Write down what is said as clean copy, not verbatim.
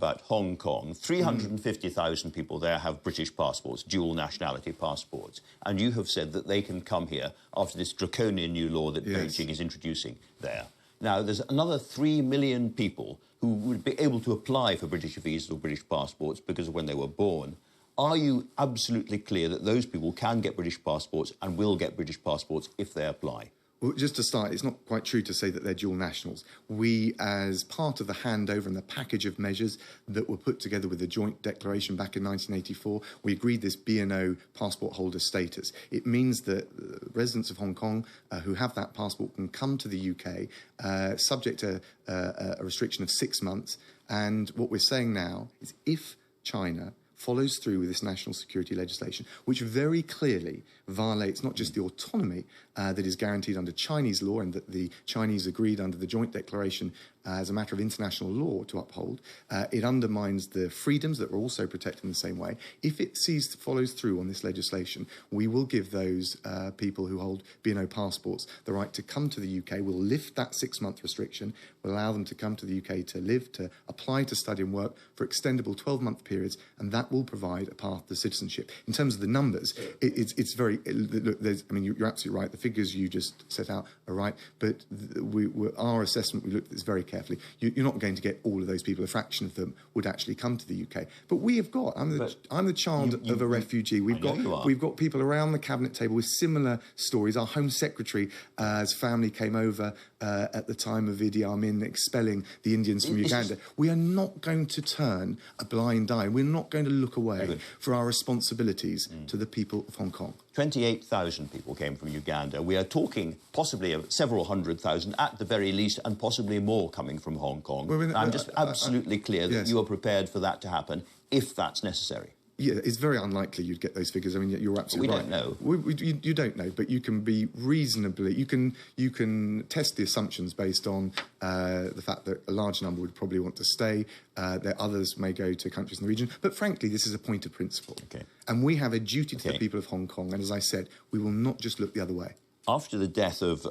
about Hong Kong. 350,000 people there have British passports, dual nationality passports. And you have said that they can come here after this draconian new law that Beijing is introducing there. Now, there's another 3 million people who would be able to apply for British visas or British passports because of when they were born. Are you absolutely clear that those people can get British passports and will get British passports if they apply? Well, just to start, it's not quite true to say that they're dual nationals. We, as part of the handover and the package of measures that were put together with the joint declaration back in 1984, we agreed this B&O passport holder status. It means that residents of Hong Kong who have that passport can come to the UK subject to a restriction of 6 months. And what we're saying now is if China follows through with this national security legislation, which very clearly violates not just the autonomy that is guaranteed under Chinese law and that the Chinese agreed under the joint declaration as a matter of international law to uphold, it undermines the freedoms that were also protected in the same way. If it follows through on this legislation, we will give those people who hold B&O passports the right to come to the UK. We'll lift that 6-month restriction. We'll allow them to come to the UK to live, to apply, to study and work for extendable 12-month periods, and that will provide a path to citizenship. In terms of the numbers, it's very... Look, I mean, you're absolutely right. The figures you just set out are right, but our assessment, we looked at this very carefully. You're not going to get all of those people. A fraction of them would actually come to the UK. But we have got... I'm the child of a refugee. We've got people around the cabinet table with similar stories. Our Home Secretary's family came over at the time of Idi Amin expelling the Indians from Uganda. We are not going to turn a blind eye. We're not going to look away for our responsibilities to the people of Hong Kong. 28,000 people came from Uganda. We are talking possibly of several hundred thousand at the very least, and possibly more coming from Hong Kong. Well, I'm just absolutely clear that you are prepared for that to happen if that's necessary. Yeah, it's very unlikely you'd get those figures. I mean, you're absolutely right. We don't know. You don't know, but you can be reasonably... You can test the assumptions based on the fact that a large number would probably want to stay. That others may go to countries in the region. But frankly, this is a point of principle. And we have a duty to the people of Hong Kong. And as I said, we will not just look the other way. After the death of